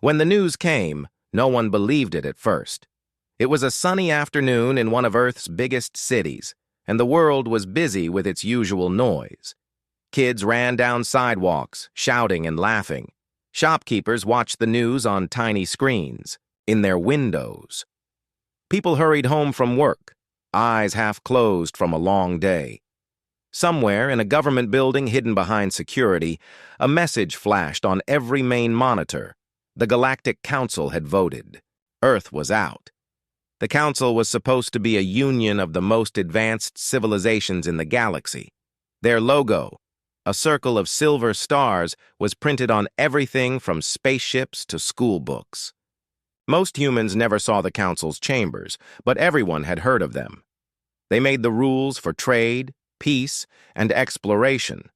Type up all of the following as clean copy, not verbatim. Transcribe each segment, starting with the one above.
When the news came, no one believed it at first. It was a sunny afternoon in one of Earth's biggest cities, and the world was busy with its usual noise. Kids ran down sidewalks, shouting and laughing. Shopkeepers watched the news on tiny screens, in their windows. People hurried home from work, eyes half closed from a long day. Somewhere in a government building hidden behind security, a message flashed on every main monitor. The Galactic Council had voted. Earth was out. The Council was supposed to be a union of the most advanced civilizations in the galaxy. Their logo, a circle of silver stars, was printed on everything from spaceships to school books. Most humans never saw the Council's chambers, but everyone had heard of them. They made the rules for trade, peace, and exploration.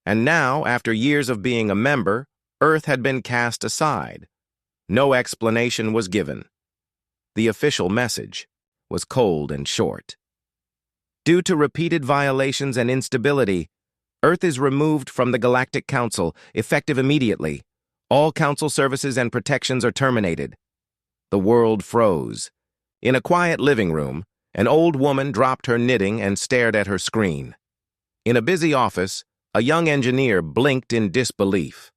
And now, after years of being a member, Earth had been cast aside. No explanation was given. The official message was cold and short. Due to repeated violations and instability, Earth is removed from the Galactic Council, effective immediately. All Council services and protections are terminated. The world froze. In a quiet living room, an old woman dropped her knitting and stared at her screen. In a busy office, a young engineer blinked in disbelief.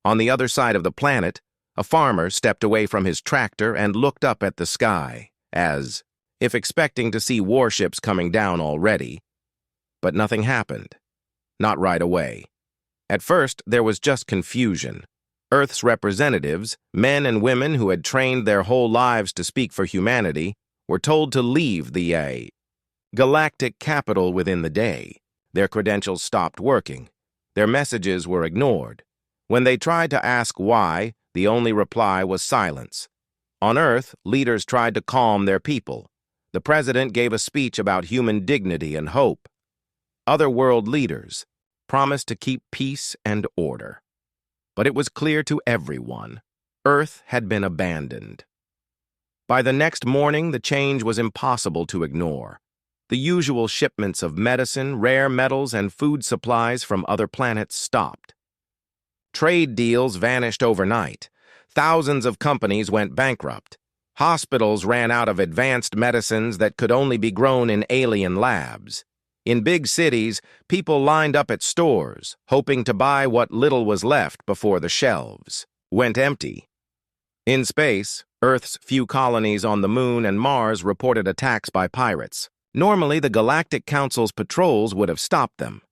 On the other side of the planet, a farmer stepped away from his tractor and looked up at the sky, as if expecting to see warships coming down already. But nothing happened. Not right away. At first, there was just confusion. Earth's representatives, men and women who had trained their whole lives to speak for humanity, were told to leave the galactic capital within the day. Their credentials stopped working. Their messages were ignored. When they tried to ask why, the only reply was silence. On Earth, leaders tried to calm their people. The president gave a speech about human dignity and hope. Other world leaders promised to keep peace and order. But it was clear to everyone, Earth had been abandoned. By the next morning, the change was impossible to ignore. The usual shipments of medicine, rare metals, and food supplies from other planets stopped. Trade deals vanished overnight. Thousands of companies went bankrupt. Hospitals ran out of advanced medicines that could only be grown in alien labs. In big cities, people lined up at stores, hoping to buy what little was left before the shelves went empty. In space, Earth's few colonies on the Moon and Mars reported attacks by pirates. Normally, the Galactic Council's patrols would have stopped them.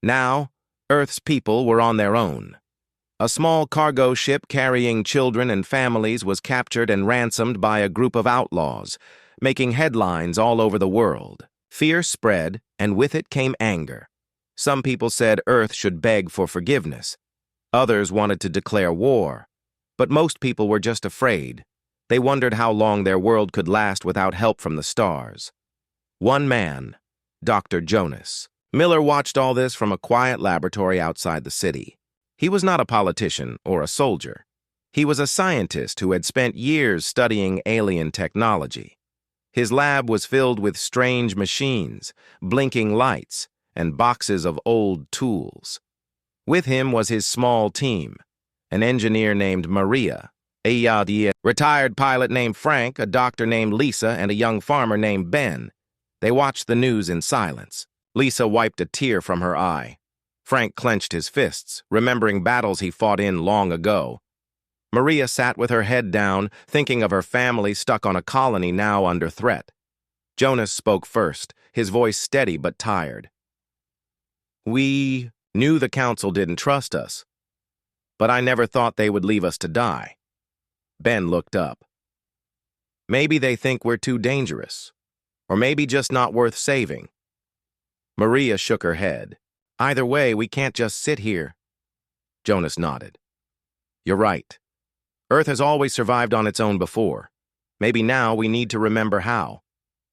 Now, Earth's people were on their own. A small cargo ship carrying children and families was captured and ransomed by a group of outlaws, making headlines all over the world. Fear spread, and with it came anger. Some people said Earth should beg for forgiveness. Others wanted to declare war. But most people were just afraid. They wondered how long their world could last without help from the stars. One man, Dr. Jonas Miller, watched all this from a quiet laboratory outside the city. He was not a politician or a soldier. He was a scientist who had spent years studying alien technology. His lab was filled with strange machines, blinking lights, and boxes of old tools. With him was his small team, an engineer named Maria, a retired pilot named Frank, a doctor named Lisa, and a young farmer named Ben. They watched the news in silence. Lisa wiped a tear from her eye. Frank clenched his fists, remembering battles he fought in long ago. Maria sat with her head down, thinking of her family stuck on a colony now under threat. Jonas spoke first, his voice steady but tired. "We knew the council didn't trust us, but I never thought they would leave us to die." Ben looked up. "Maybe they think we're too dangerous, or maybe just not worth saving." Maria shook her head. "Either way, we can't just sit here." Jonas nodded. "You're right. Earth has always survived on its own before. Maybe now we need to remember how."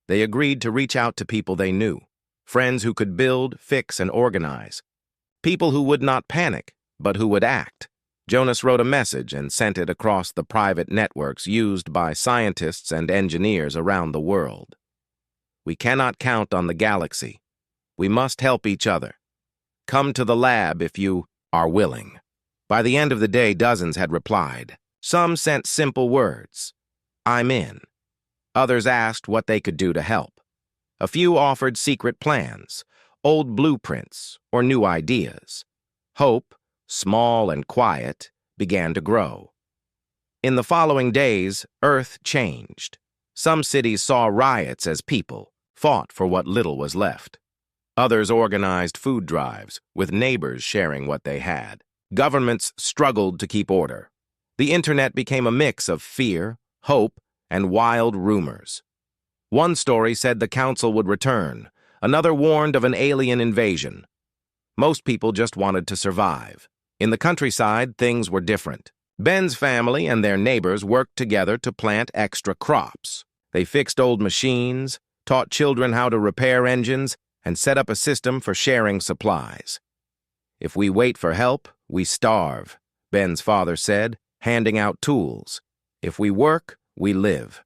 They agreed to reach out to people they knew, friends who could build, fix, and organize. People who would not panic, but who would act. Jonas wrote a message and sent it across the private networks used by scientists and engineers around the world. "We cannot count on the galaxy. We must help each other. Come to the lab if you are willing." By the end of the day, dozens had replied. Some sent simple words, "I'm in." Others asked what they could do to help. A few offered secret plans, old blueprints, or new ideas. Hope, small and quiet, began to grow. In the following days, Earth changed. Some cities saw riots as people fought for what little was left. Others organized food drives, with neighbors sharing what they had. Governments struggled to keep order. The internet became a mix of fear, hope, and wild rumors. One story said the council would return. Another warned of an alien invasion. Most people just wanted to survive. In the countryside, things were different. Ben's family and their neighbors worked together to plant extra crops. They fixed old machines, taught children how to repair engines, and set up a system for sharing supplies. "If we wait for help, we starve," Ben's father said, handing out tools. "If we work, we live."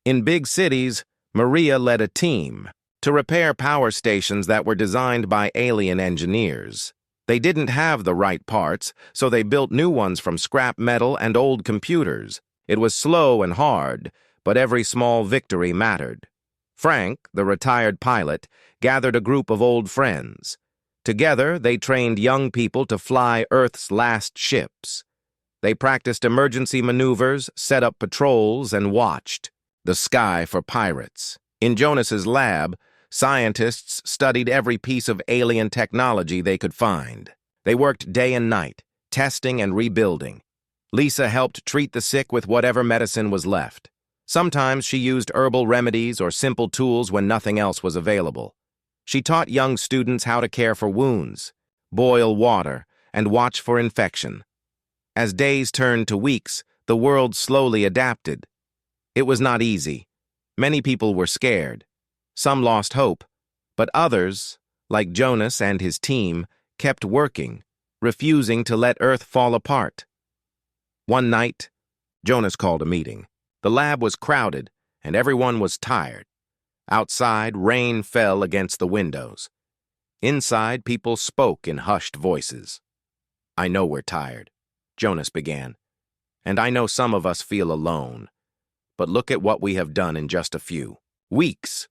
In big cities, Maria led a team to repair power stations that were designed by alien engineers. They didn't have the right parts, so they built new ones from scrap metal and old computers. It was slow and hard, but every small victory mattered. Frank, the retired pilot, gathered a group of old friends. Together, they trained young people to fly Earth's last ships. They practiced emergency maneuvers, set up patrols, and watched the sky for pirates. In Jonas's lab, scientists studied every piece of alien technology they could find. They worked day and night, testing and rebuilding. Lisa helped treat the sick with whatever medicine was left. Sometimes she used herbal remedies or simple tools when nothing else was available. She taught young students how to care for wounds, boil water, and watch for infection. As days turned to weeks, the world slowly adapted. It was not easy. Many people were scared. Some lost hope, but others, like Jonas and his team, kept working, refusing to let Earth fall apart. One night, Jonas called a meeting. The lab was crowded, and everyone was tired. Outside, rain fell against the windows. Inside, people spoke in hushed voices. "I know we're tired," Jonas began, "and I know some of us feel alone. But look at what we have done in just a few weeks.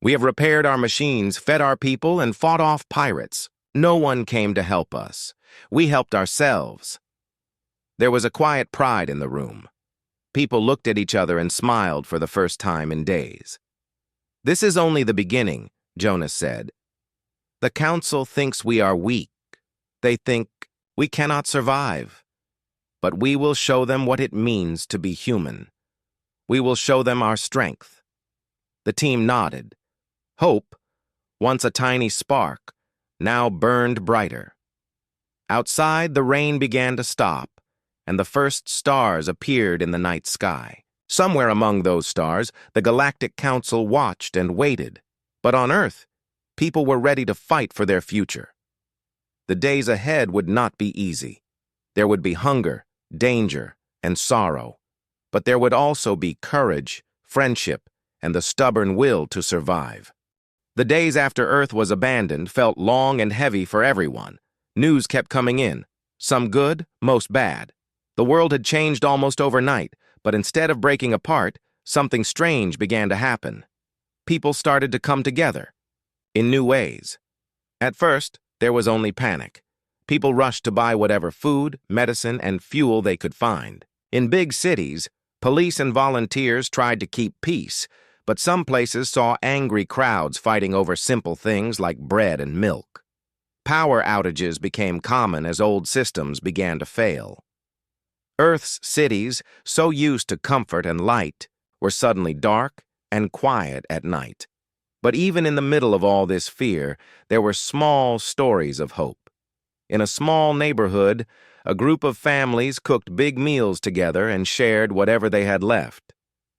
We have repaired our machines, fed our people, and fought off pirates. No one came to help us. We helped ourselves." There was a quiet pride in the room. People looked at each other and smiled for the first time in days. "This is only the beginning," Jonas said. "The council thinks we are weak. They think we cannot survive. But we will show them what it means to be human. We will show them our strength." The team nodded. Hope, once a tiny spark, now burned brighter. Outside, the rain began to stop, and the first stars appeared in the night sky. Somewhere among those stars, the Galactic Council watched and waited. But on Earth, people were ready to fight for their future. The days ahead would not be easy. There would be hunger, danger, and sorrow. But there would also be courage, friendship, and the stubborn will to survive. The days after Earth was abandoned felt long and heavy for everyone. News kept coming in, some good, most bad. The world had changed almost overnight, but instead of breaking apart, something strange began to happen. People started to come together, in new ways. At first, there was only panic. People rushed to buy whatever food, medicine, and fuel they could find. In big cities, police and volunteers tried to keep peace, but some places saw angry crowds fighting over simple things like bread and milk. Power outages became common as old systems began to fail. Earth's cities, so used to comfort and light, were suddenly dark and quiet at night. But even in the middle of all this fear, there were small stories of hope. In a small neighborhood, a group of families cooked big meals together and shared whatever they had left.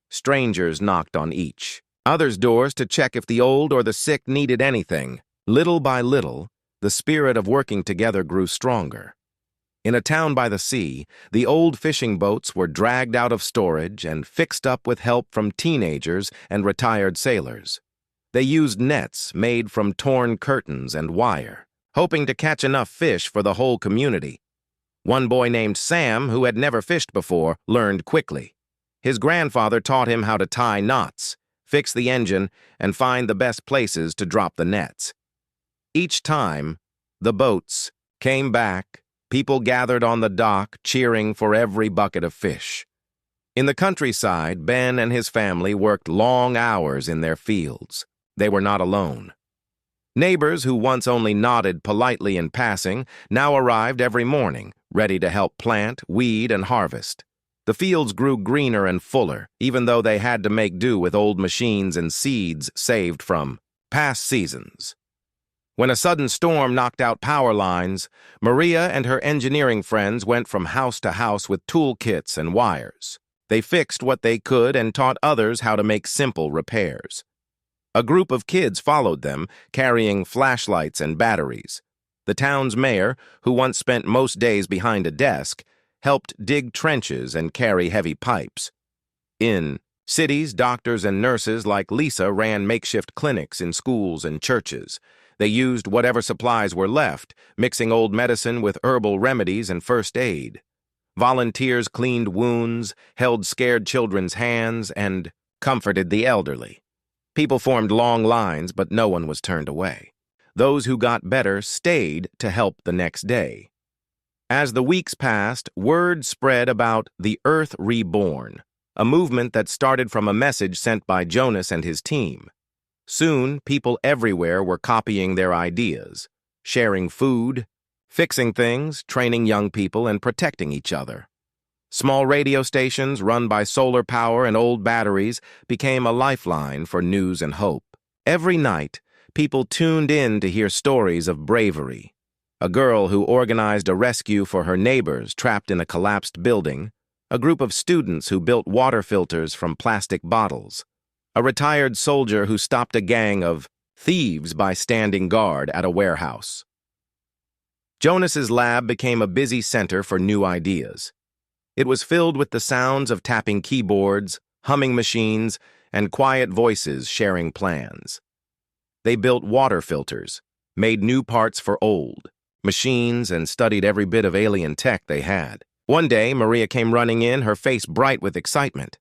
Strangers knocked on each other's doors to check if the old or the sick needed anything. Little by little, the spirit of working together grew stronger. In a town by the sea, the old fishing boats were dragged out of storage and fixed up with help from teenagers and retired sailors. They used nets made from torn curtains and wire, hoping to catch enough fish for the whole community. One boy named Sam, who had never fished before, learned quickly. His grandfather taught him how to tie knots, fix the engine, and find the best places to drop the nets. Each time, the boats came back, people gathered on the dock cheering for every bucket of fish. In the countryside, Ben and his family worked long hours in their fields. They were not alone. Neighbors who once only nodded politely in passing now arrived every morning, ready to help plant, weed, and harvest. The fields grew greener and fuller, even though they had to make do with old machines and seeds saved from past seasons. When a sudden storm knocked out power lines, Maria and her engineering friends went from house to house with toolkits and wires. They fixed what they could and taught others how to make simple repairs. A group of kids followed them, carrying flashlights and batteries. The town's mayor, who once spent most days behind a desk, helped dig trenches and carry heavy pipes. In cities, doctors and nurses like Lisa ran makeshift clinics in schools and churches. They used whatever supplies were left, mixing old medicine with herbal remedies and first aid. Volunteers cleaned wounds, held scared children's hands, and comforted the elderly. People formed long lines, but no one was turned away. Those who got better stayed to help the next day. As the weeks passed, word spread about the Earth Reborn, a movement that started from a message sent by Jonas and his team. Soon, people everywhere were copying their ideas, sharing food, fixing things, training young people, and protecting each other. Small radio stations run by solar power and old batteries became a lifeline for news and hope. Every night, people tuned in to hear stories of bravery. A girl who organized a rescue for her neighbors trapped in a collapsed building, a group of students who built water filters from plastic bottles, a retired soldier who stopped a gang of thieves by standing guard at a warehouse. Jonas's lab became a busy center for new ideas. It was filled with the sounds of tapping keyboards, humming machines, and quiet voices sharing plans. They built water filters, made new parts for old machines, and studied every bit of alien tech they had. One day, Maria came running in, her face bright with excitement.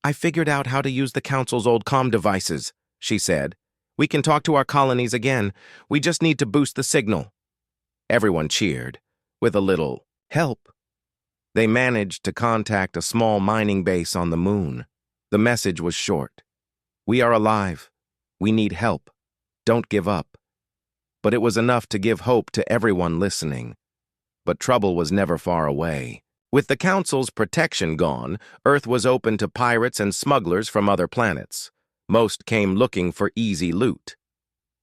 "I figured out how to use the Council's old comm devices," she said. "We can talk to our colonies again. We just need to boost the signal." Everyone cheered, with a little help. They managed to contact a small mining base on the moon. The message was short. "We are alive. We need help. Don't give up." But it was enough to give hope to everyone listening. But trouble was never far away. With the Council's protection gone, Earth was open to pirates and smugglers from other planets. Most came looking for easy loot.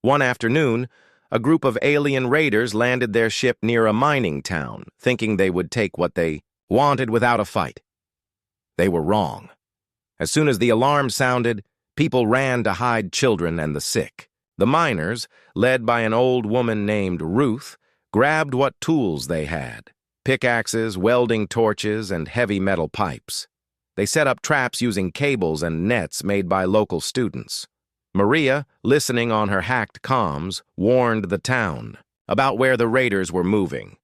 One afternoon, a group of alien raiders landed their ship near a mining town, thinking they would take what they wanted without a fight. They were wrong. As soon as the alarm sounded, people ran to hide children and the sick. The miners, led by an old woman named Ruth, grabbed what tools they had: pickaxes, welding torches, and heavy metal pipes. They set up traps using cables and nets made by local students. Maria, listening on her hacked comms, warned the town about where the raiders were moving.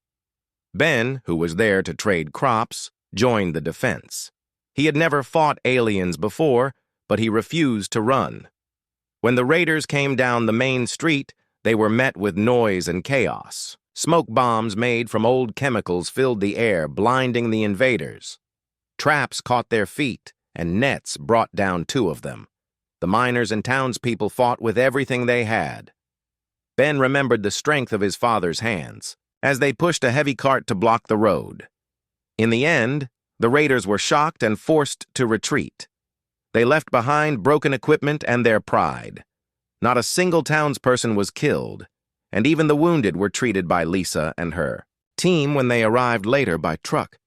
Ben, who was there to trade crops, joined the defense. He had never fought aliens before, but he refused to run. When the raiders came down the main street, they were met with noise and chaos. Smoke bombs made from old chemicals filled the air, blinding the invaders. Traps caught their feet, and nets brought down 2 of them. The miners and townspeople fought with everything they had. Ben remembered the strength of his father's hands as they pushed a heavy cart to block the road. In the end, the raiders were shocked and forced to retreat. They left behind broken equipment and their pride. Not a single townsperson was killed, and even the wounded were treated by Lisa and her team when they arrived later by truck.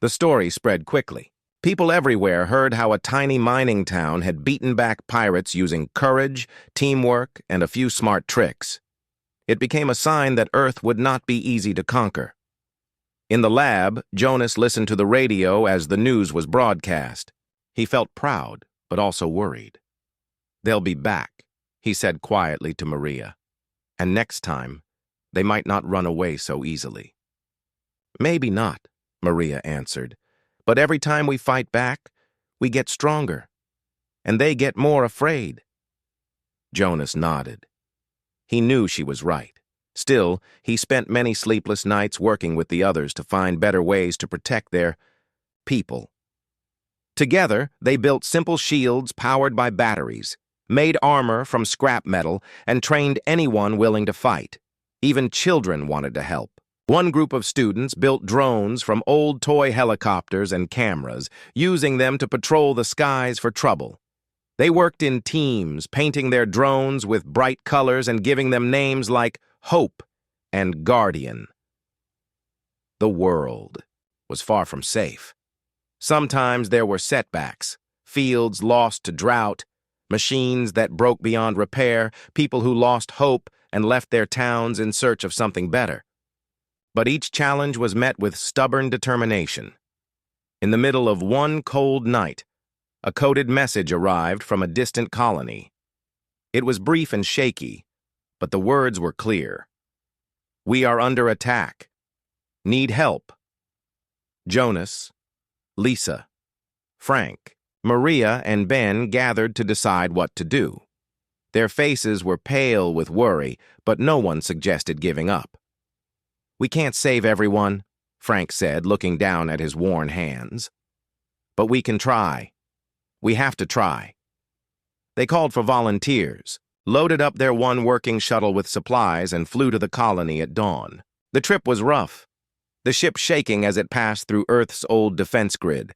The story spread quickly. People everywhere heard how a tiny mining town had beaten back pirates using courage, teamwork, and a few smart tricks. It became a sign that Earth would not be easy to conquer. In the lab, Jonas listened to the radio as the news was broadcast. He felt proud, but also worried. "They'll be back," he said quietly to Maria. "And next time, they might not run away so easily." Maybe not, Maria answered. But every time we fight back, we get stronger, and they get more afraid. Jonas nodded. He knew she was right. Still, he spent many sleepless nights working with the others to find better ways to protect their people. Together, they built simple shields powered by batteries, made armor from scrap metal, and trained anyone willing to fight. Even children wanted to help. One group of students built drones from old toy helicopters and cameras, using them to patrol the skies for trouble. They worked in teams, painting their drones with bright colors and giving them names like Hope and Guardian. The world was far from safe. Sometimes there were setbacks, fields lost to drought, machines that broke beyond repair, people who lost hope and left their towns in search of something better. But each challenge was met with stubborn determination. In the middle of one cold night, a coded message arrived from a distant colony. It was brief and shaky, but the words were clear. "We are under attack. Need help." Jonas, Lisa, Frank, Maria, and Ben gathered to decide what to do. Their faces were pale with worry, but no one suggested giving up. "We can't save everyone," Frank said, looking down at his worn hands. "But we can try. We have to try." They called for volunteers, loaded up their one working shuttle with supplies, and flew to the colony at dawn. The trip was rough, the ship shaking as it passed through Earth's old defense grid.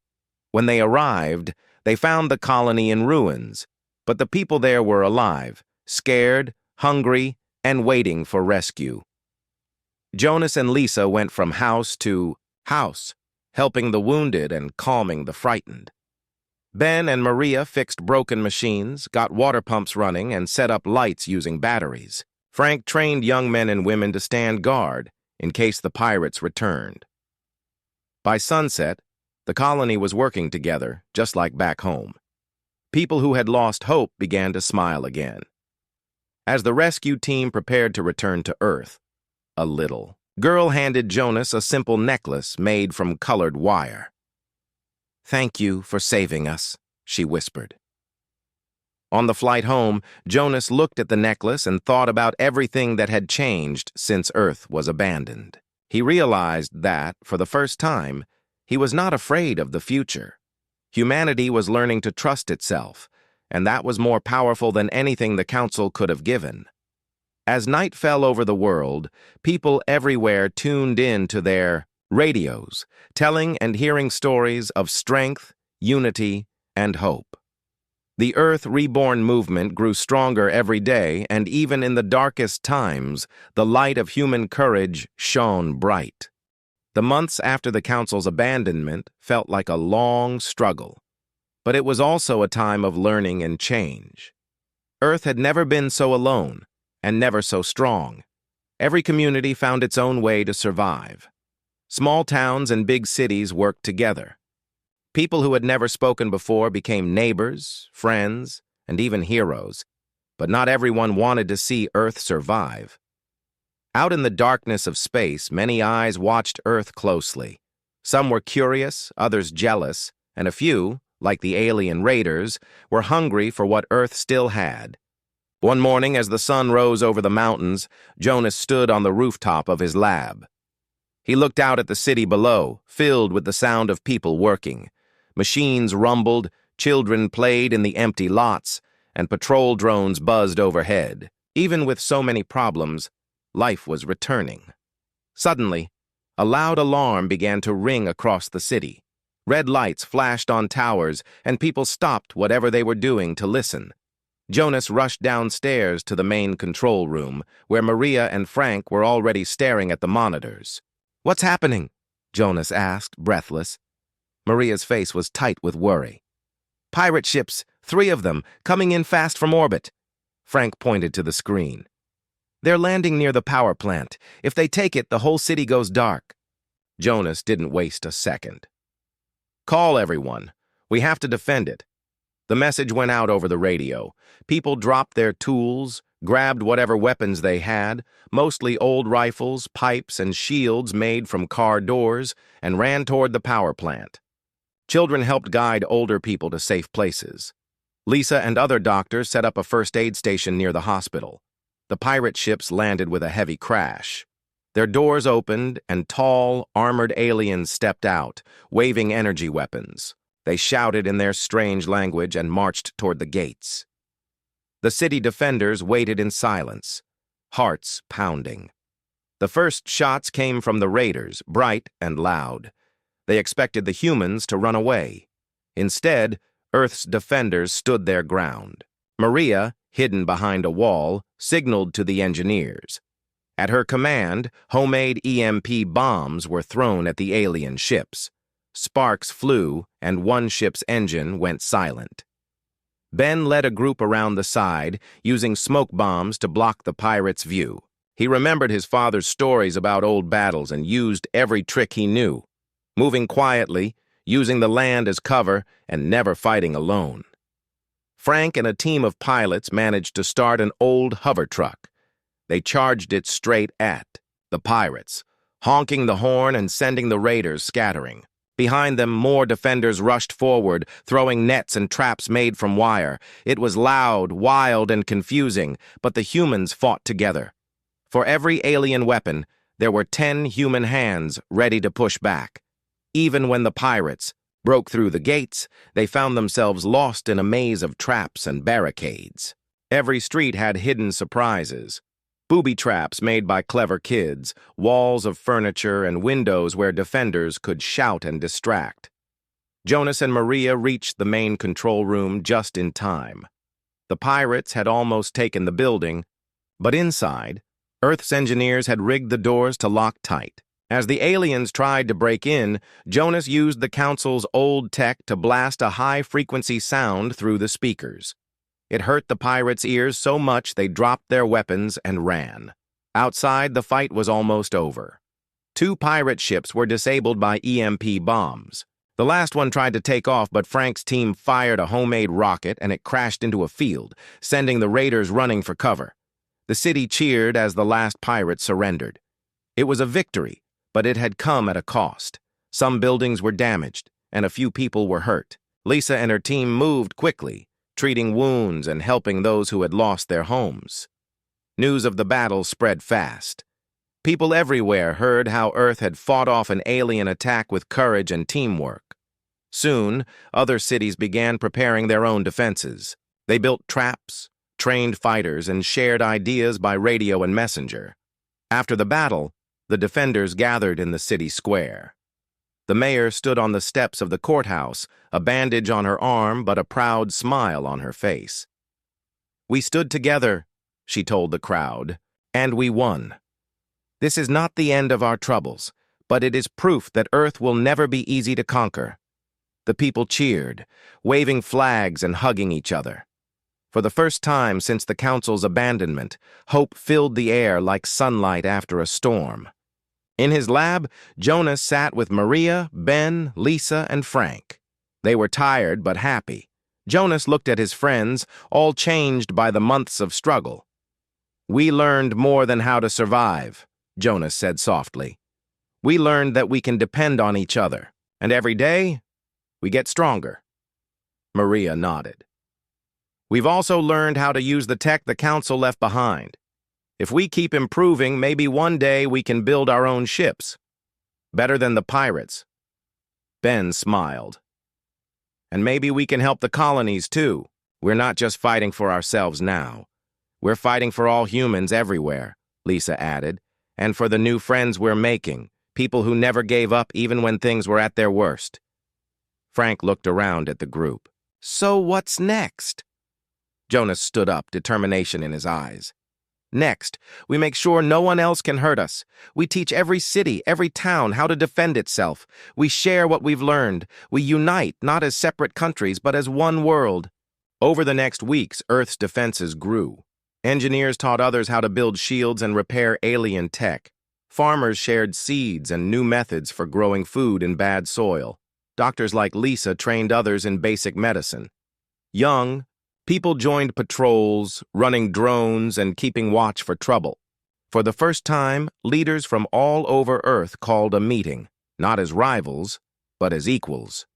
When they arrived, they found the colony in ruins, but the people there were alive, scared, hungry, and waiting for rescue. Jonas and Lisa went from house to house, helping the wounded and calming the frightened. Ben and Maria fixed broken machines, got water pumps running, and set up lights using batteries. Frank trained young men and women to stand guard in case the pirates returned. By sunset, the colony was working together, just like back home. People who had lost hope began to smile again. As the rescue team prepared to return to Earth, a little girl handed Jonas a simple necklace made from colored wire. "Thank you for saving us," she whispered. On the flight home, Jonas looked at the necklace and thought about everything that had changed since Earth was abandoned. He realized that, for the first time, he was not afraid of the future. Humanity was learning to trust itself, and that was more powerful than anything the Council could have given. As night fell over the world, people everywhere tuned in to their radios, telling and hearing stories of strength, unity, and hope. The Earth Reborn movement grew stronger every day, and even in the darkest times, the light of human courage shone bright. The months after the Council's abandonment felt like a long struggle, but it was also a time of learning and change. Earth had never been so alone, and never so strong. Every community found its own way to survive. Small towns and big cities worked together. People who had never spoken before became neighbors, friends, and even heroes, but not everyone wanted to see Earth survive. Out in the darkness of space, many eyes watched Earth closely. Some were curious, others jealous, and a few, like the alien raiders, were hungry for what Earth still had. One morning, as the sun rose over the mountains, Jonas stood on the rooftop of his lab. He looked out at the city below, filled with the sound of people working. Machines rumbled, children played in the empty lots, and patrol drones buzzed overhead. Even with so many problems, life was returning. Suddenly, a loud alarm began to ring across the city. Red lights flashed on towers, and people stopped whatever they were doing to listen. Jonas rushed downstairs to the main control room, where Maria and Frank were already staring at the monitors. "What's happening?" Jonas asked, breathless. Maria's face was tight with worry. "Pirate ships, 3 of them, coming in fast from orbit." Frank pointed to the screen. "They're landing near the power plant. If they take it, the whole city goes dark." Jonas didn't waste a second. "Call everyone. We have to defend it." The message went out over the radio. People dropped their tools, grabbed whatever weapons they had, mostly old rifles, pipes, and shields made from car doors, and ran toward the power plant. Children helped guide older people to safe places. Lisa and other doctors set up a first aid station near the hospital. The pirate ships landed with a heavy crash. Their doors opened, and tall, armored aliens stepped out, waving energy weapons. They shouted in their strange language and marched toward the gates. The city defenders waited in silence, hearts pounding. The first shots came from the raiders, bright and loud. They expected the humans to run away. Instead, Earth's defenders stood their ground. Maria, hidden behind a wall, signaled to the engineers. At her command, homemade EMP bombs were thrown at the alien ships. Sparks flew, and one ship's engine went silent. Ben led a group around the side, using smoke bombs to block the pirates' view. He remembered his father's stories about old battles and used every trick he knew, moving quietly, using the land as cover, and never fighting alone. Frank and a team of pilots managed to start an old hover truck. They charged it straight at the pirates, honking the horn and sending the raiders scattering. Behind them, more defenders rushed forward, throwing nets and traps made from wire. It was loud, wild, and confusing, but the humans fought together. For every alien weapon, there were 10 human hands ready to push back. Even when the pirates broke through the gates, they found themselves lost in a maze of traps and barricades. Every street had hidden surprises. Booby traps made by clever kids, walls of furniture, and windows where defenders could shout and distract. Jonas and Maria reached the main control room just in time. The pirates had almost taken the building, but inside, Earth's engineers had rigged the doors to lock tight. As the aliens tried to break in, Jonas used the Council's old tech to blast a high-frequency sound through the speakers. It hurt the pirates' ears so much they dropped their weapons and ran. Outside, the fight was almost over. 2 pirate ships were disabled by EMP bombs. The last one tried to take off, but Frank's team fired a homemade rocket and it crashed into a field, sending the raiders running for cover. The city cheered as the last pirate surrendered. It was a victory, but it had come at a cost. Some buildings were damaged, and a few people were hurt. Lisa and her team moved quickly, treating wounds and helping those who had lost their homes. News of the battle spread fast. People everywhere heard how Earth had fought off an alien attack with courage and teamwork. Soon, other cities began preparing their own defenses. They built traps, trained fighters, and shared ideas by radio and messenger. After the battle, the defenders gathered in the city square. The mayor stood on the steps of the courthouse, a bandage on her arm but a proud smile on her face. "We stood together," she told the crowd, "and we won. This is not the end of our troubles, but it is proof that Earth will never be easy to conquer." The people cheered, waving flags and hugging each other. For the first time since the Council's abandonment, hope filled the air like sunlight after a storm. In his lab, Jonas sat with Maria, Ben, Lisa, and Frank. They were tired but happy. Jonas looked at his friends, all changed by the months of struggle. "We learned more than how to survive," Jonas said softly. "We learned that we can depend on each other, and every day, we get stronger." Maria nodded. "We've also learned how to use the tech the Council left behind. If we keep improving, maybe one day we can build our own ships. Better than the pirates." Ben smiled. "And maybe we can help the colonies, too. We're not just fighting for ourselves now. We're fighting for all humans everywhere," Lisa added, "and for the new friends we're making, people who never gave up even when things were at their worst." Frank looked around at the group. "So what's next?" Jonas stood up, determination in his eyes. "Next, we make sure no one else can hurt us. We teach every city, every town how to defend itself. We share what we've learned. We unite, not as separate countries, but as one world." Over the next weeks, Earth's defenses grew. Engineers taught others how to build shields and repair alien tech. Farmers shared seeds and new methods for growing food in bad soil. Doctors like Lisa trained others in basic medicine. Young, People joined patrols, running drones, and keeping watch for trouble. For the first time, leaders from all over Earth called a meeting, not as rivals, but as equals.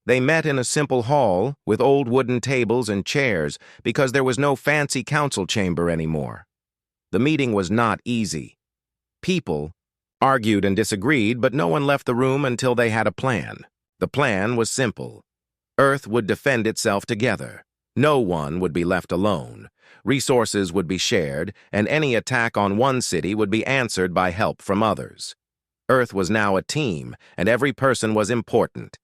They met in a simple hall with old wooden tables and chairs because there was no fancy council chamber anymore. The meeting was not easy. People argued and disagreed, but no one left the room until they had a plan. The plan was simple. Earth would defend itself together. No one would be left alone. Resources would be shared, and any attack on one city would be answered by help from others. Earth was now a team, and every person was important.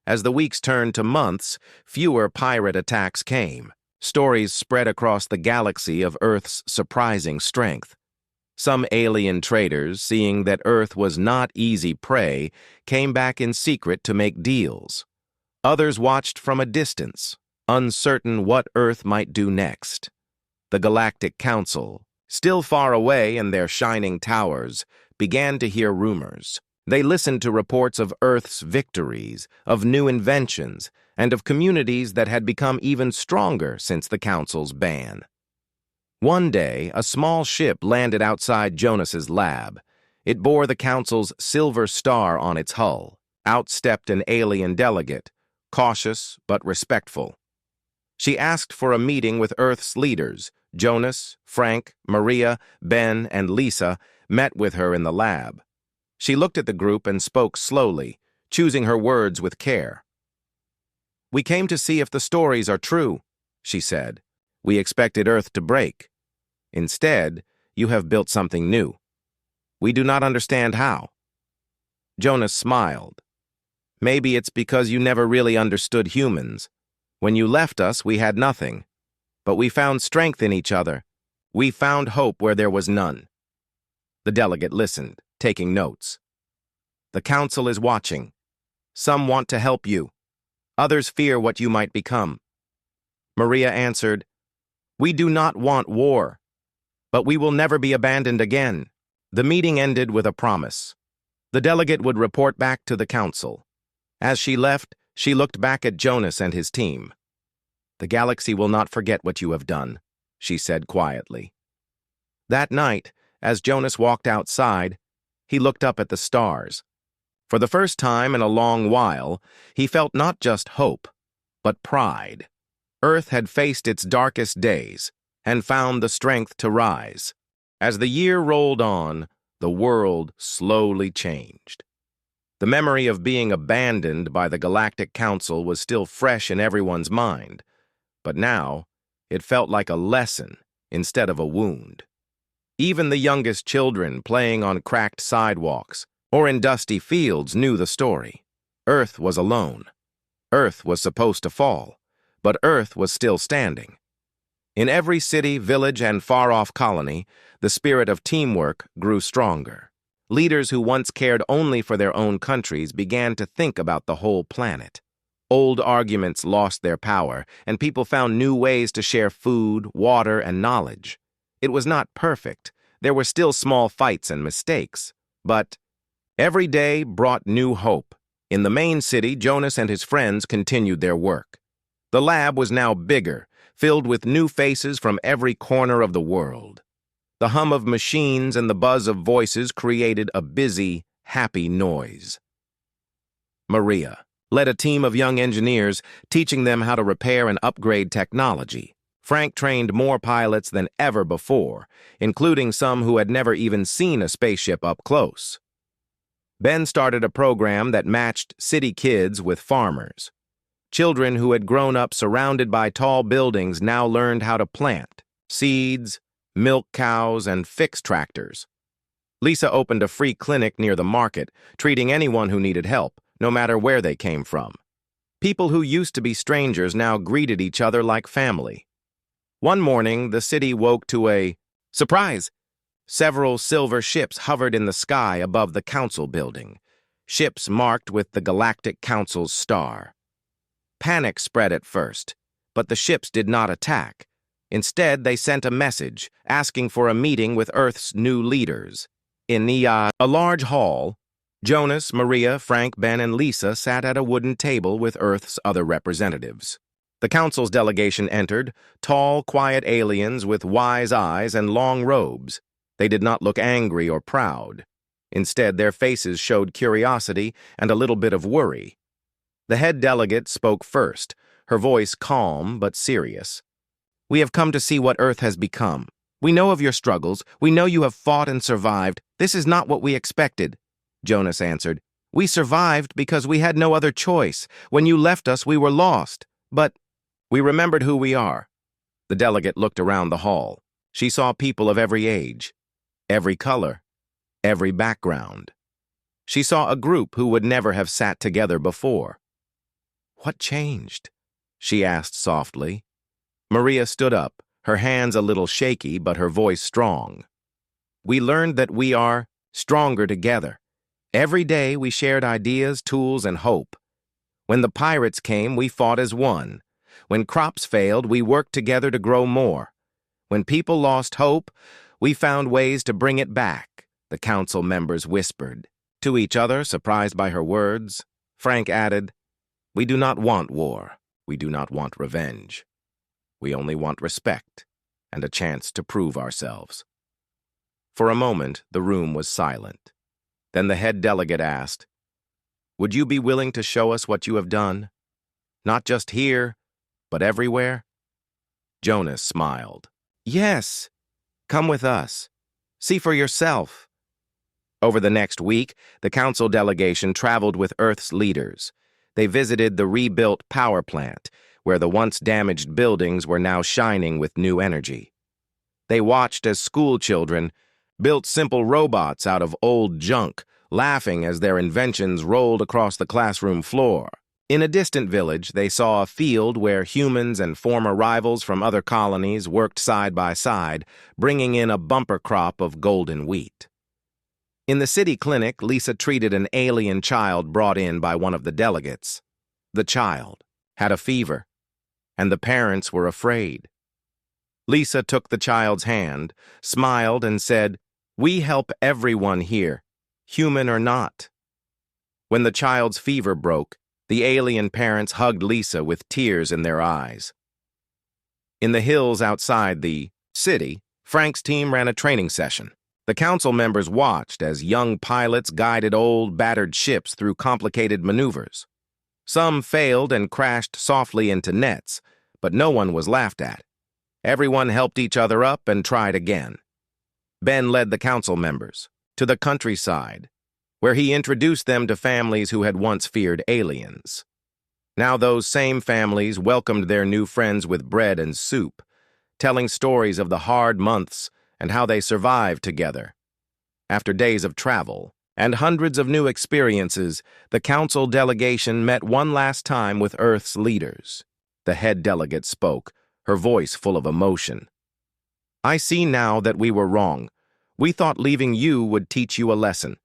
As the weeks turned to months, fewer pirate attacks came. Stories spread across the galaxy of Earth's surprising strength. Some alien traders, seeing that Earth was not easy prey, came back in secret to make deals. Others watched from a distance, uncertain what Earth might do next. The Galactic Council, still far away in their shining towers, began to hear rumors. They listened to reports of Earth's victories, of new inventions, and of communities that had become even stronger since the Council's ban. One day, a small ship landed outside Jonas's lab. It bore the Council's silver star on its hull. Out stepped an alien delegate, cautious but respectful. She asked for a meeting with Earth's leaders. Jonas, Frank, Maria, Ben, and Lisa met with her in the lab. She looked at the group and spoke slowly, choosing her words with care. "We came to see if the stories are true," she said. "We expected Earth to break. Instead, you have built something new. We do not understand how." Jonas smiled. "Maybe it's because you never really understood humans. When you left us, we had nothing. But we found strength in each other. We found hope where there was none." The delegate listened, taking notes. "The Council is watching. Some want to help you. Others fear what you might become." Maria answered, "We do not want war, but we will never be abandoned again." The meeting ended with a promise. The delegate would report back to the Council. As she left, she looked back at Jonas and his team. "The galaxy will not forget what you have done," she said quietly. That night, as Jonas walked outside, he looked up at the stars. For the first time in a long while, he felt not just hope, but pride. Earth had faced its darkest days and found the strength to rise. As the year rolled on, the world slowly changed. The memory of being abandoned by the Galactic Council was still fresh in everyone's mind, but now it felt like a lesson instead of a wound. Even the youngest children playing on cracked sidewalks or in dusty fields knew the story. Earth was alone. Earth was supposed to fall, but Earth was still standing. In every city, village, and far-off colony, the spirit of teamwork grew stronger. Leaders who once cared only for their own countries began to think about the whole planet. Old arguments lost their power, and people found new ways to share food, water, and knowledge. It was not perfect. There were still small fights and mistakes, but every day brought new hope. In the main city, Jonas and his friends continued their work. The lab was now bigger, filled with new faces from every corner of the world. The hum of machines and the buzz of voices created a busy, happy noise. Maria led a team of young engineers, teaching them how to repair and upgrade technology. Frank trained more pilots than ever before, including some who had never even seen a spaceship up close. Ben started a program that matched city kids with farmers. Children who had grown up surrounded by tall buildings now learned how to plant seeds, milk cows, and fix tractors. Lisa opened a free clinic near the market, treating anyone who needed help, no matter where they came from. People who used to be strangers now greeted each other like family. One morning, the city woke to a surprise. Several silver ships hovered in the sky above the council building, ships marked with the Galactic Council's star. Panic spread at first, but the ships did not attack. Instead, they sent a message asking for a meeting with Earth's new leaders. In a large hall, Jonas, Maria, Frank, Ben, and Lisa sat at a wooden table with Earth's other representatives. The council's delegation entered, tall, quiet aliens with wise eyes and long robes. They did not look angry or proud. Instead, their faces showed curiosity and a little bit of worry. The head delegate spoke first, her voice calm but serious. "We have come to see what Earth has become. We know of your struggles. We know you have fought and survived. This is not what we expected," Jonas answered. "We survived because we had no other choice. When you left us, we were lost. But we remembered who we are." The delegate looked around the hall. She saw people of every age, every color, every background. She saw a group who would never have sat together before. "What changed?" she asked softly. Maria stood up, her hands a little shaky but her voice strong. "We learned that we are stronger together. Every day we shared ideas, tools, and hope. When the pirates came, we fought as one. When crops failed, we worked together to grow more. When people lost hope, we found ways to bring it back," the council members whispered. To each other, surprised by her words, Frank added, "We do not want war. We do not want revenge. We only want respect and a chance to prove ourselves." For a moment, the room was silent. Then the head delegate asked, "Would you be willing to show us what you have done? Not just here, but everywhere?" Jonas smiled. "Yes, come with us. See for yourself." Over the next week, the council delegation traveled with Earth's leaders. They visited the rebuilt power plant, where the once damaged buildings were now shining with new energy. They watched as school children built simple robots out of old junk, laughing as their inventions rolled across the classroom floor. In a distant village, they saw a field where humans and former rivals from other colonies worked side by side, bringing in a bumper crop of golden wheat. In the city clinic, Lisa treated an alien child brought in by one of the delegates. The child had a fever, and the parents were afraid. Lisa took the child's hand, smiled, and said, "We help everyone here, human or not." When the child's fever broke, the alien parents hugged Lisa with tears in their eyes. In the hills outside the city, Frank's team ran a training session. The council members watched as young pilots guided old, battered ships through complicated maneuvers. Some failed and crashed softly into nets, but no one was laughed at. Everyone helped each other up and tried again. Ben led the council members to the countryside, where he introduced them to families who had once feared aliens. Now those same families welcomed their new friends with bread and soup, telling stories of the hard months and how they survived together. After days of travel and hundreds of new experiences, the council delegation met one last time with Earth's leaders. The head delegate spoke, her voice full of emotion. "I see now that we were wrong. We thought leaving you would teach you a lesson.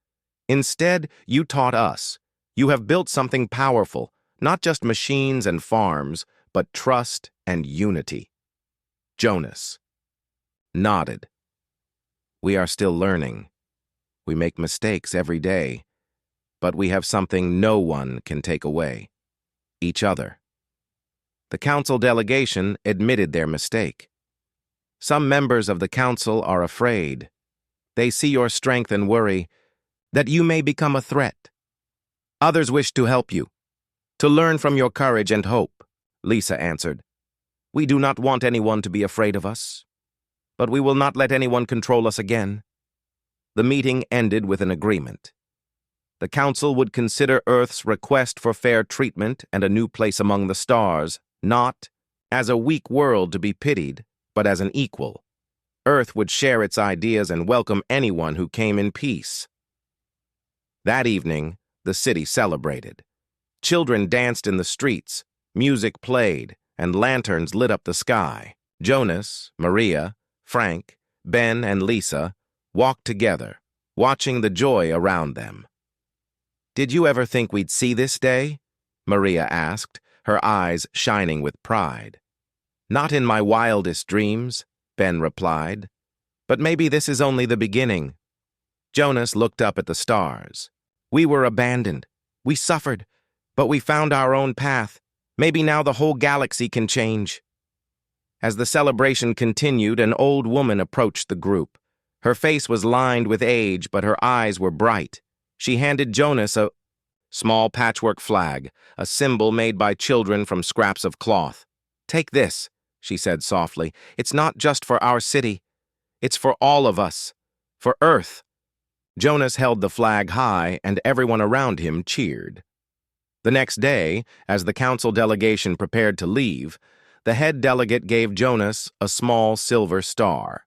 Instead, you taught us. You have built something powerful, not just machines and farms, but trust and unity." Jonas nodded. "We are still learning. We make mistakes every day, but we have something no one can take away: each other." The council delegation admitted their mistake. "Some members of the council are afraid. They see your strength and worry that you may become a threat. Others wish to help you, to learn from your courage and hope," Lisa answered. "We do not want anyone to be afraid of us, but we will not let anyone control us again." The meeting ended with an agreement. The council would consider Earth's request for fair treatment and a new place among the stars, not as a weak world to be pitied, but as an equal. Earth would share its ideas and welcome anyone who came in peace. That evening, the city celebrated. Children danced in the streets, music played, and lanterns lit up the sky. Jonas, Maria, Frank, Ben, and Lisa walked together, watching the joy around them. "Did you ever think we'd see this day?" Maria asked, her eyes shining with pride. "Not in my wildest dreams," Ben replied. "But maybe this is only the beginning." Jonas looked up at the stars. "We were abandoned. We suffered, but we found our own path. Maybe now the whole galaxy can change. As the celebration continued, an old woman approached the group. Her face was lined with age, but her eyes were bright. She handed Jonas a small patchwork flag, a symbol made by children from scraps of cloth. "Take this," she said softly. "It's not just for our city. It's for all of us. For Earth." Jonas held the flag high, and everyone around him cheered. The next day, as the council delegation prepared to leave, the head delegate gave Jonas a small silver star.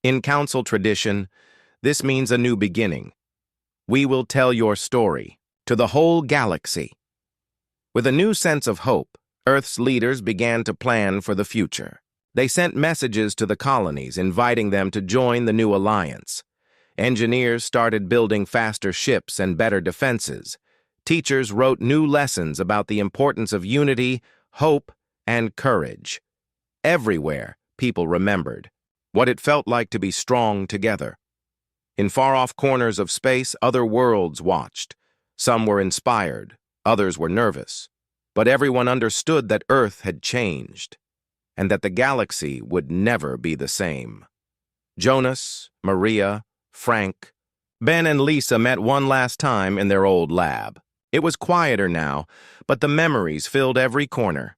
In council tradition, this means a new beginning. We will tell your story to the whole galaxy. With a new sense of hope, Earth's leaders began to plan for the future. They sent messages to the colonies inviting them to join the new alliance. Engineers started building faster ships and better defenses. Teachers wrote new lessons about the importance of unity, hope, and courage. Everywhere, people remembered what it felt like to be strong together. In far-off corners of space, other worlds watched. Some were inspired, others were nervous. But everyone understood that Earth had changed, and that the galaxy would never be the same. Jonas, Maria, Frank, Ben, and Lisa met one last time in their old lab. It was quieter now, but the memories filled every corner.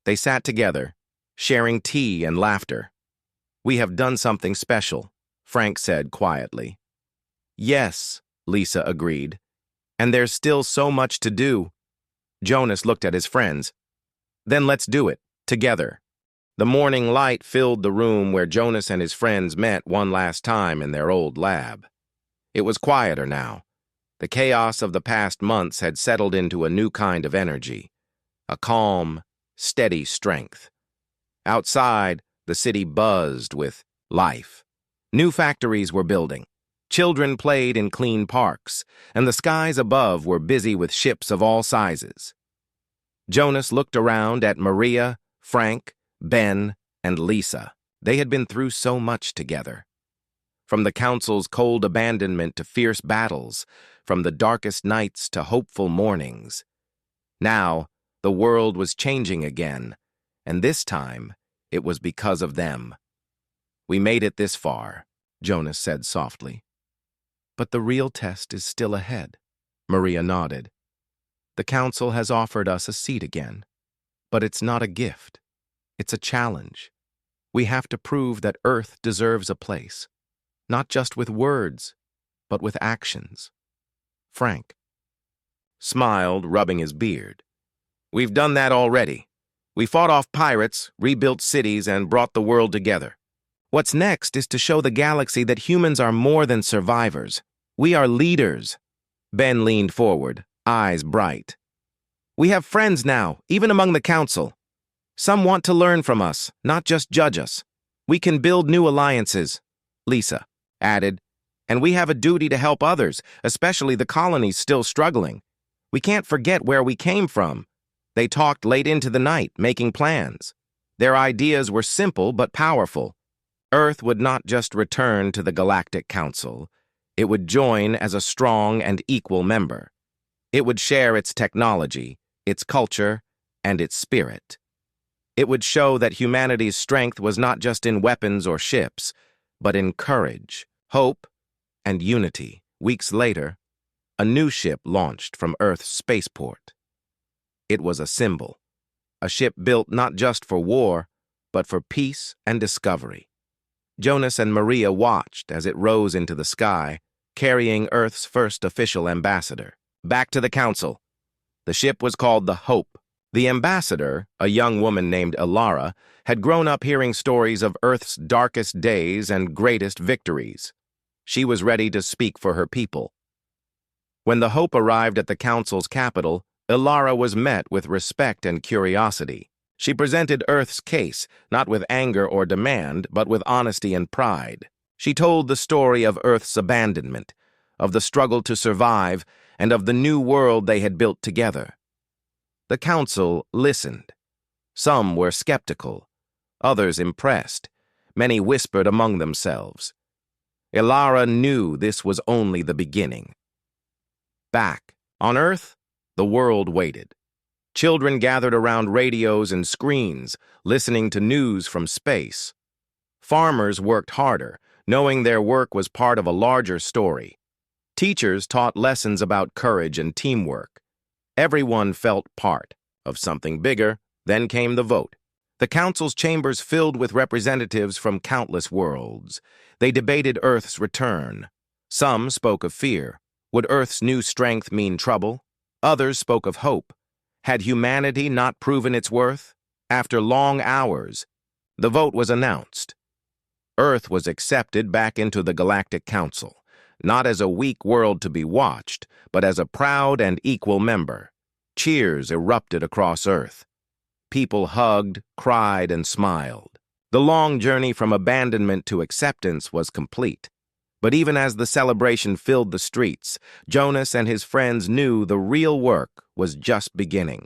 They sat together, sharing tea and laughter. "We have done something special," Frank said quietly. "Yes," Lisa agreed. "And there's still so much to do." Jonas looked at his friends. "Then let's do it, together." The morning light filled the room where Jonas and his friends met one last time in their old lab. It was quieter now. The chaos of the past months had settled into a new kind of energy, a calm, steady strength. Outside, the city buzzed with life. New factories were building. Children played in clean parks, and the skies above were busy with ships of all sizes. Jonas looked around at Maria, Frank, Ben, and Lisa. They had been through so much together. From the council's cold abandonment to fierce battles, from the darkest nights to hopeful mornings. Now, the world was changing again, and this time, it was because of them. "We made it this far," Jonas said softly. "But the real test is still ahead," Maria nodded. "The council has offered us a seat again. But it's not a gift. It's a challenge. We have to prove that Earth deserves a place, not just with words, but with actions." Frank smiled, rubbing his beard. "We've done that already. We fought off pirates, rebuilt cities, and brought the world together. What's next is to show the galaxy that humans are more than survivors. We are leaders." Ben leaned forward, eyes bright. "We have friends now, even among the council. Some want to learn from us, not just judge us. We can build new alliances," Lisa added, "and we have a duty to help others, especially the colonies still struggling. We can't forget where we came from." They talked late into the night, making plans. Their ideas were simple but powerful. Earth would not just return to the Galactic Council. It would join as a strong and equal member. It would share its technology, its culture, and its spirit. It would show that humanity's strength was not just in weapons or ships, but in courage, hope, and unity. Weeks later, a new ship launched from Earth's spaceport. It was a symbol, a ship built not just for war, but for peace and discovery. Jonas and Maria watched as it rose into the sky, carrying Earth's first official ambassador. Back to the council. The ship was called the Hope. The ambassador, a young woman named Ilara, had grown up hearing stories of Earth's darkest days and greatest victories. She was ready to speak for her people. When the Hope arrived at the council's capital, Ilara was met with respect and curiosity. She presented Earth's case, not with anger or demand, but with honesty and pride. She told the story of Earth's abandonment, of the struggle to survive, and of the new world they had built together. The council listened. Some were skeptical, others impressed. Many whispered among themselves. Ilara knew this was only the beginning. Back on Earth, the world waited. Children gathered around radios and screens, listening to news from space. Farmers worked harder, knowing their work was part of a larger story. Teachers taught lessons about courage and teamwork. Everyone felt part of something bigger. Then came the vote. The council's chambers filled with representatives from countless worlds. They debated Earth's return. Some spoke of fear. Would Earth's new strength mean trouble? Others spoke of hope. Had humanity not proven its worth? After long hours, the vote was announced. Earth was accepted back into the Galactic Council, not as a weak world to be watched, but as a proud and equal member. Cheers erupted across Earth. People hugged, cried, and smiled. The long journey from abandonment to acceptance was complete. But even as the celebration filled the streets, Jonas and his friends knew the real work was just beginning.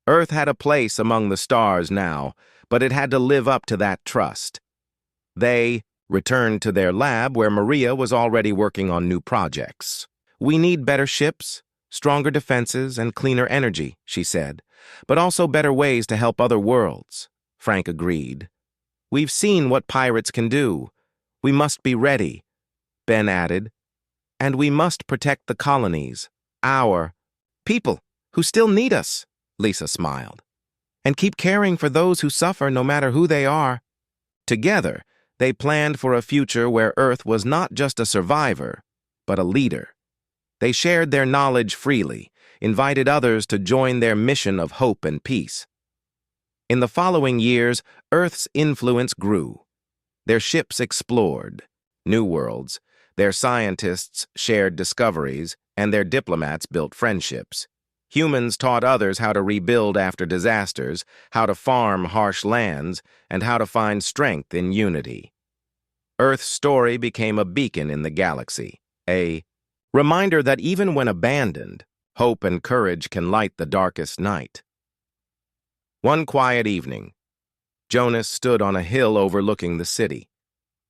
Earth had a place among the stars now, but it had to live up to that trust. They returned to their lab where Maria was already working on new projects. "We need better ships, stronger defenses, and cleaner energy," she said, "but also better ways to help other worlds." Frank agreed. "We've seen what pirates can do. We must be ready," Ben added. "And we must protect the colonies, our people, who still need us," Lisa smiled. "And keep caring for those who suffer no matter who they are." Together, they planned for a future where Earth was not just a survivor, but a leader. They shared their knowledge freely, invited others to join their mission of hope and peace. In the following years, Earth's influence grew. Their ships explored new worlds, their scientists shared discoveries, and their diplomats built friendships. Humans taught others how to rebuild after disasters, how to farm harsh lands, and how to find strength in unity. Earth's story became a beacon in the galaxy, a reminder that even when abandoned, hope and courage can light the darkest night. One quiet evening, Jonas stood on a hill overlooking the city.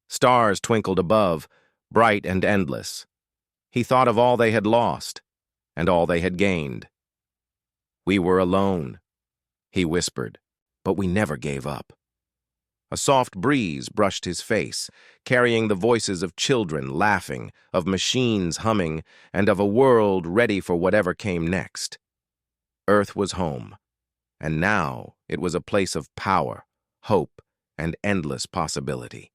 Stars twinkled above, bright and endless. He thought of all they had lost and all they had gained. "We were alone," he whispered, "but we never gave up." A soft breeze brushed his face, carrying the voices of children laughing, of machines humming, and of a world ready for whatever came next. Earth was home, and now it was a place of power, hope, and endless possibility.